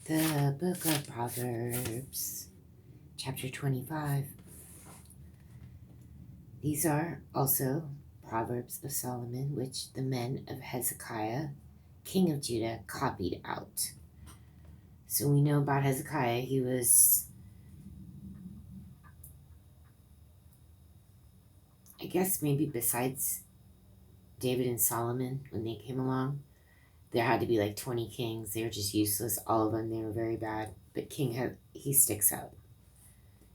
The book of Proverbs, chapter 25. These are also Proverbs of Solomon, which the men of Hezekiah, king of Judah, copied out. So we know about Hezekiah. He was, I guess, maybe besides David and Solomon when they came along, there had to be like 20 kings. They were just useless. All of them, they were very bad. But he sticks out.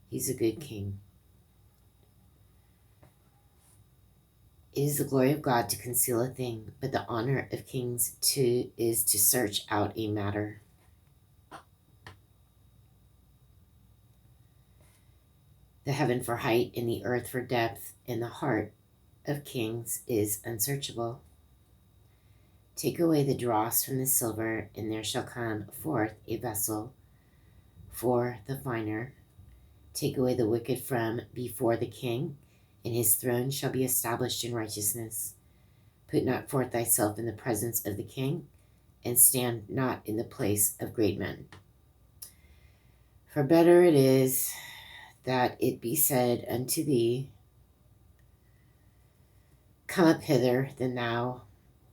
He's a good king. It is the glory of God to conceal a thing, but the honor of kings is to search out a matter. The heaven for height and the earth for depth, and the heart of kings is unsearchable. Take away the dross from the silver, and there shall come forth a vessel for the finer. Take away the wicked from before the king, and his throne shall be established in righteousness. Put not forth thyself in the presence of the king, and stand not in the place of great men. For better it is that it be said unto thee, Come up hither, than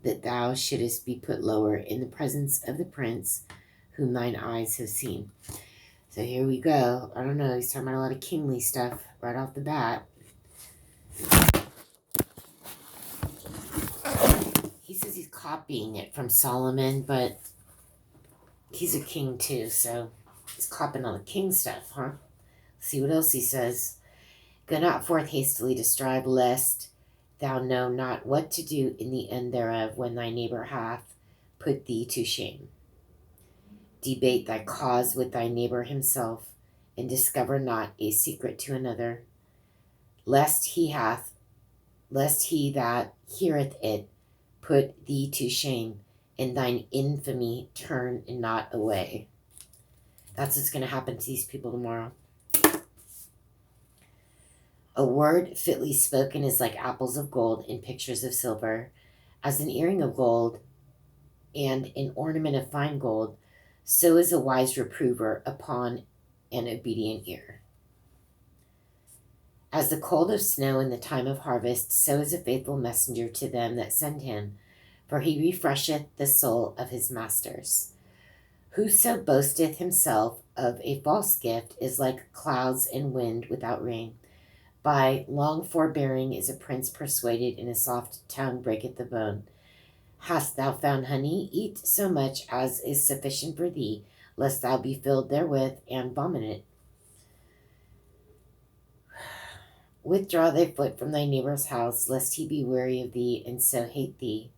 that thou shouldest be put lower in the presence of the prince whom thine eyes have seen. So here we go. I don't know, he's talking about a lot of kingly stuff right off the bat. He says he's copying it from Solomon, but he's a king too, so he's copying all the king stuff, huh? See what else he says. Go not forth hastily to strive, lest thou know not what to do in the end thereof, when thy neighbor hath put thee to shame. Debate thy cause with thy neighbor himself, and discover not a secret to another, lest he that heareth it put thee to shame, and thine infamy turn not away. That's what's going to happen to these people tomorrow. A word fitly spoken is like apples of gold in pictures of silver. As an earring of gold and an ornament of fine gold, so is a wise reprover upon an obedient ear. As the cold of snow in the time of harvest, so is a faithful messenger to them that send him, for he refresheth the soul of his masters. Whoso boasteth himself of a false gift is like clouds and wind without rain. By long forbearing is a prince persuaded, and a soft tongue breaketh the bone. Hast thou found honey? Eat so much as is sufficient for thee, lest thou be filled therewith and vomit it. Withdraw thy foot from thy neighbor's house, lest he be weary of thee, and so hate thee.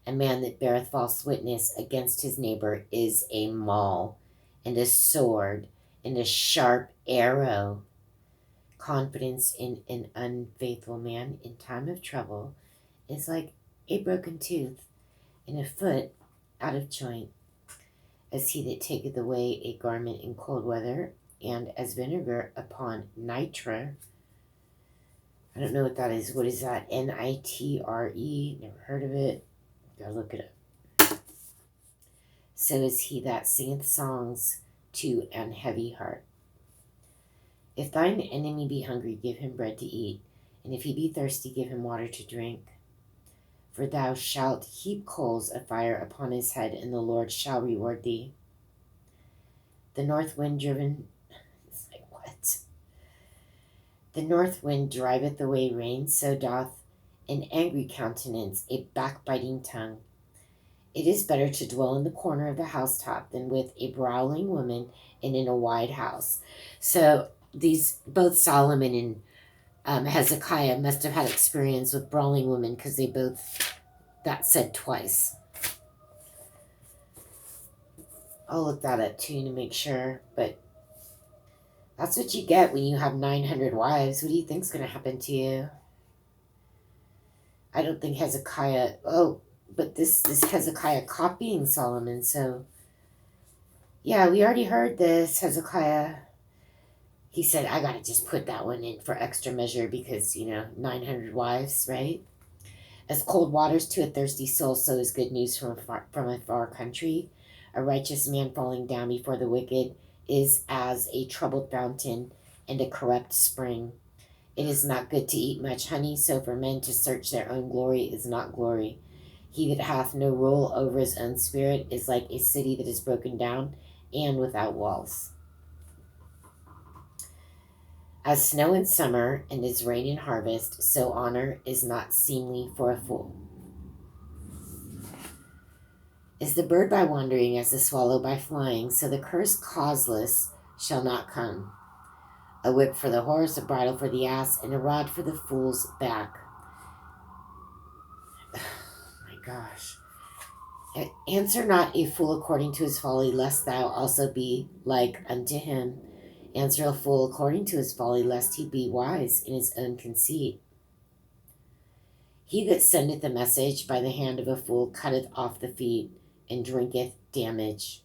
A man that beareth false witness against his neighbor is a maul, and a sword, and a sharp arrow. Confidence in an unfaithful man in time of trouble is like a broken tooth, and a foot out of joint. As he that taketh away a garment in cold weather, and as vinegar upon nitre. I don't know what that is. What is that? Nitre. Never heard of it. Gotta look it up. So is he that singeth songs to an heavy heart. If thine enemy be hungry, give him bread to eat, and if he be thirsty, give him water to drink. For thou shalt heap coals of fire upon his head, and the Lord shall reward thee. The north wind it's like, what? The north wind driveth away rain, so doth an angry countenance a backbiting tongue. It is better to dwell in the corner of the housetop than with a brawling woman and in a wide house. So both Solomon and Hezekiah must have had experience with brawling women, because that said twice. I'll look that up too to make sure, but that's what you get when you have 900 wives. What do you think's going to happen to you? I don't think Hezekiah, but this Hezekiah copying Solomon, so yeah, we already heard this. Hezekiah, he said, I gotta just put that one in for extra measure because, 900 wives, right? As cold waters to a thirsty soul, so is good news from a far country. A righteous man falling down before the wicked is as a troubled fountain and a corrupt spring. It is not good to eat much honey, so for men to search their own glory is not glory. He that hath no rule over his own spirit is like a city that is broken down and without walls. As snow in summer and as rain in harvest, so honor is not seemly for a fool. Is the bird by wandering as the swallow by flying, so the curse causeless shall not come. A whip for the horse, a bridle for the ass, and a rod for the fool's back. My gosh. Answer not a fool according to his folly, lest thou also be like unto him. Answer a fool according to his folly, lest he be wise in his own conceit. He that sendeth a message by the hand of a fool cutteth off the feet, and drinketh damage.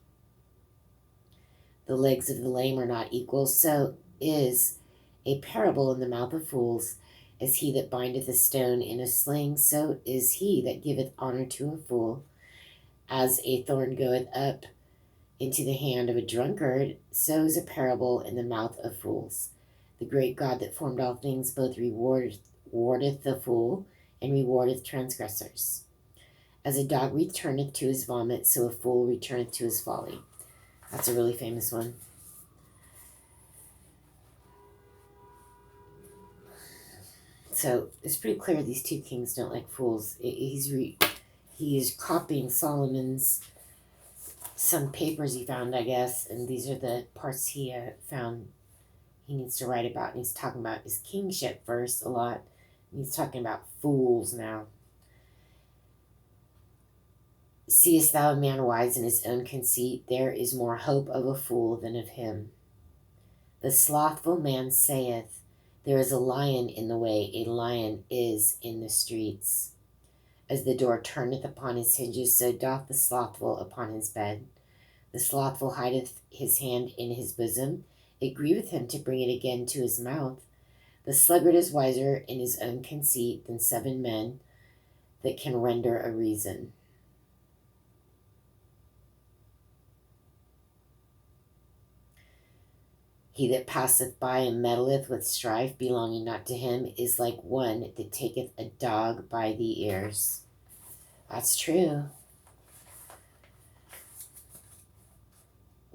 The legs of the lame are not equal, so is a parable in the mouth of fools. As he that bindeth a stone in a sling, so is he that giveth honor to a fool. As a thorn goeth up into the hand of a drunkard, so is a parable in the mouth of fools. The great God that formed all things both rewardeth the fool and rewardeth transgressors. As a dog returneth to his vomit, so a fool returneth to his folly. That's a really famous one. So it's pretty clear these two kings don't like fools. He is copying Solomon's some papers he found, I guess, and these are the parts he found he needs to write about. And he's talking about his kingship first a lot. And he's talking about fools now. Seest thou a man wise in his own conceit? There is more hope of a fool than of him. The slothful man saith, there is a lion in the way, a lion is in the streets. As the door turneth upon his hinges, so doth the slothful upon his bed. The slothful hideth his hand in his bosom. It grieveth him to bring it again to his mouth. The sluggard is wiser in his own conceit than 7 men that can render a reason. He that passeth by and meddleth with strife belonging not to him is like one that taketh a dog by the ears. That's true.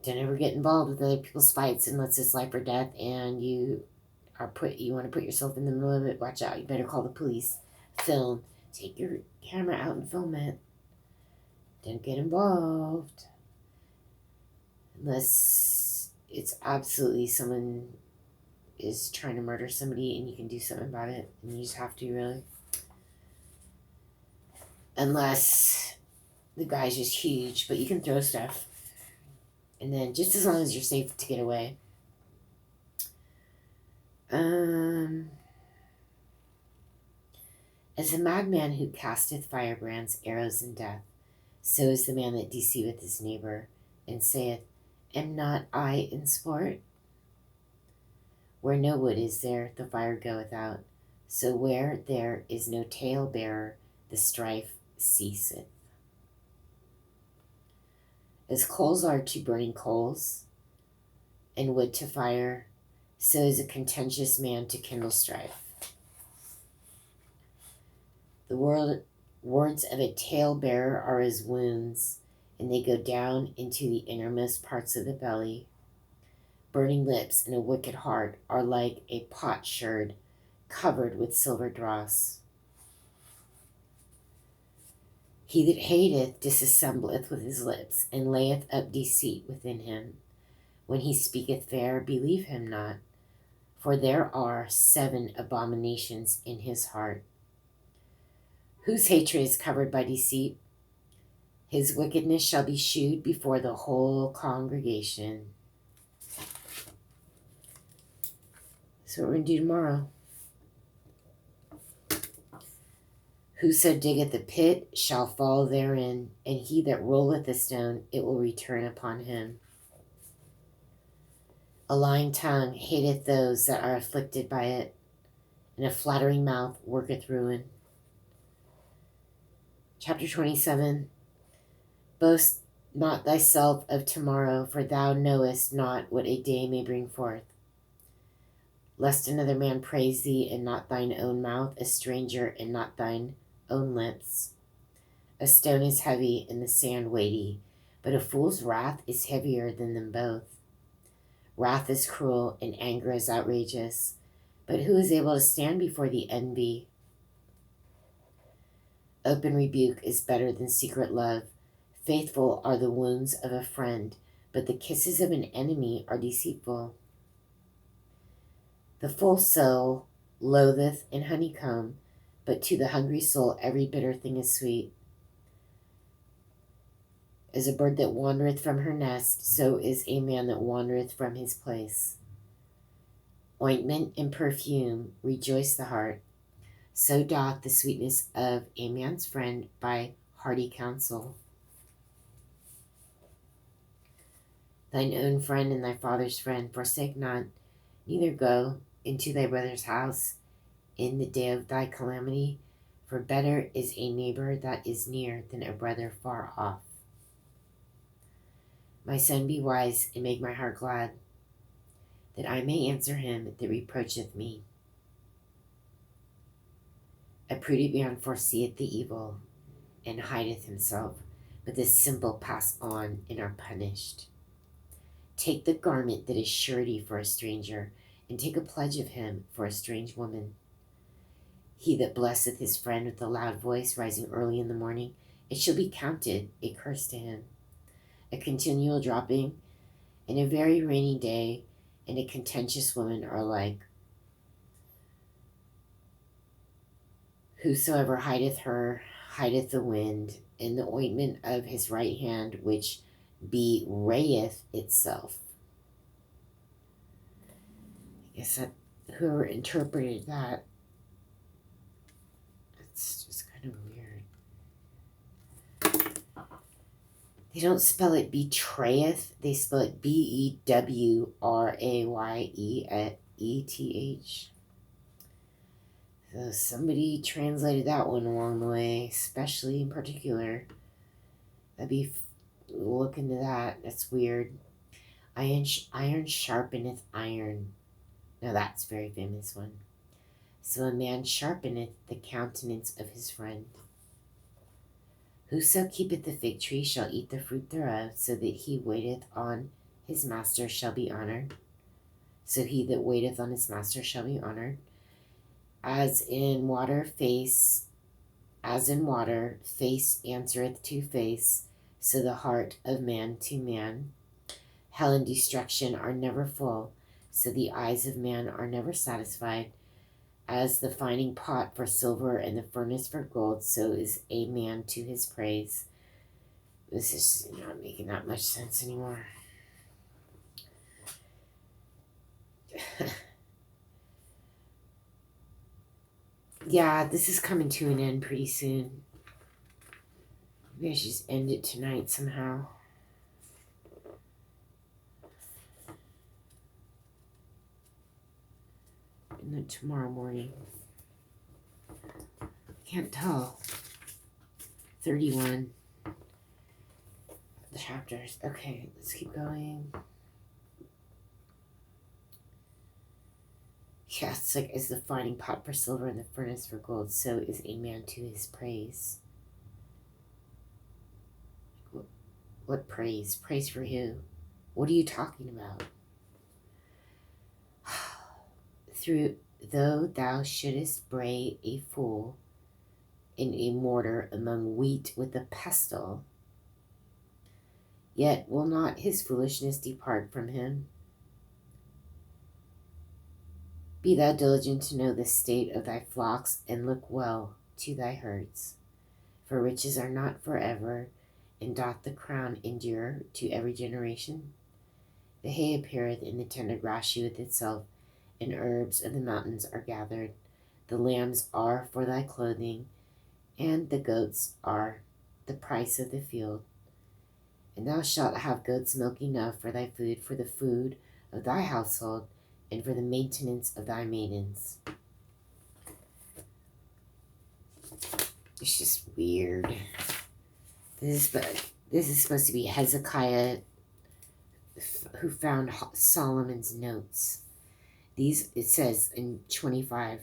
Don't ever get involved with other people's fights unless it's life or death and you want to put yourself in the middle of it. Watch out. You better call the police. Film. Take your camera out and film it. Don't get involved. Unless it's absolutely someone is trying to murder somebody and you can do something about it. And you just have to, really. Unless the guy's just huge, but you can throw stuff. And then just as long as you're safe to get away. As a madman who casteth firebrands, arrows, and death, so is the man that deceiveth his neighbor, and saith, am not I in sport? Where no wood is there, the fire goeth out. So where there is no talebearer, the strife ceaseth. As coals are to burning coals, and wood to fire, so is a contentious man to kindle strife. The words of a talebearer are as wounds, and they go down into the innermost parts of the belly. Burning lips and a wicked heart are like a potsherd covered with silver dross. He that hateth disassembleth with his lips, and layeth up deceit within him. When he speaketh fair, believe him not, for there are 7 abominations in his heart. Whose hatred is covered by deceit, his wickedness shall be shewed before the whole congregation. That's what we're going to do tomorrow. Whoso diggeth a pit shall fall therein, and he that rolleth a stone, it will return upon him. A lying tongue hateth those that are afflicted by it, and a flattering mouth worketh ruin. Chapter 27. Boast not thyself of tomorrow, for thou knowest not what a day may bring forth. Lest another man praise thee, and not thine own mouth, a stranger, and not thine own lips. A stone is heavy, and the sand weighty, but a fool's wrath is heavier than them both. Wrath is cruel, and anger is outrageous, but who is able to stand before the envy? Open rebuke is better than secret love. Faithful are the wounds of a friend, but the kisses of an enemy are deceitful. The full soul loatheth in honeycomb, but to the hungry soul every bitter thing is sweet. As a bird that wandereth from her nest, so is a man that wandereth from his place. Ointment and perfume rejoice the heart, so doth the sweetness of a man's friend by hearty counsel. Thine own friend and thy father's friend forsake not, neither go into thy brother's house in the day of thy calamity, for better is a neighbor that is near than a brother far off. My son, be wise, and make my heart glad, that I may answer him that reproacheth me. A prudent man foreseeth the evil, and hideth himself, but the simple pass on and are punished. Take the garment that is surety for a stranger, and take a pledge of him for a strange woman. He that blesseth his friend with a loud voice, rising early in the morning, it shall be counted a curse to him. A continual dropping, and a very rainy day, and a contentious woman are alike. Whosoever hideth her, hideth the wind, and the ointment of his right hand, which bewrayeth itself. I guess that whoever interpreted that, it's just kind of weird. They don't spell it betrayeth, they spell it Bewrayeth. So somebody translated that one along the way, especially in particular. Look into that. That's weird. Iron sharpeneth iron. Now that's a very famous one. So a man sharpeneth the countenance of his friend. Whoso keepeth the fig tree shall eat the fruit thereof, so that he waiteth on his master shall be honored. So he that waiteth on his master shall be honored. As in water, face answereth to face, so the heart of man to man. Hell and destruction are never full, so the eyes of man are never satisfied. As the finding pot for silver and the furnace for gold, so is a man to his praise. This is not making that much sense anymore. Yeah, this is coming to an end pretty soon. Maybe I should just end it tonight somehow. And then tomorrow morning. Can't tell. 31 chapters. Okay, let's keep going. Yeah, it's like, as the finding pot for silver and the furnace for gold, so is a man to his praise. What praise? Praise for who? What are you talking about? Though thou shouldest bray a fool in a mortar among wheat with a pestle, yet will not his foolishness depart from him. Be thou diligent to know the state of thy flocks, and look well to thy herds. For riches are not forever, and doth the crown endure to every generation? The hay appeareth, and the tender grass sheweth itself, and herbs of the mountains are gathered. The lambs are for thy clothing, and the goats are the price of the field. And thou shalt have goats' milk enough for thy food, for the food of thy household, and for the maintenance of thy maidens. It's just weird. This book This is supposed to be Hezekiah who found Solomon's notes. These, it says in 25,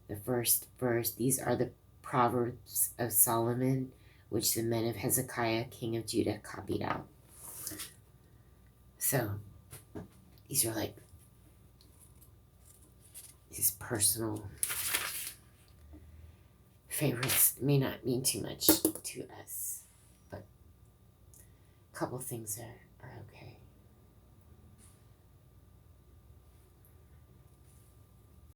the first verse, these are the Proverbs of Solomon, which the men of Hezekiah, king of Judah, copied out. So these are like his personal favorites. May not mean too much to us, but a couple things are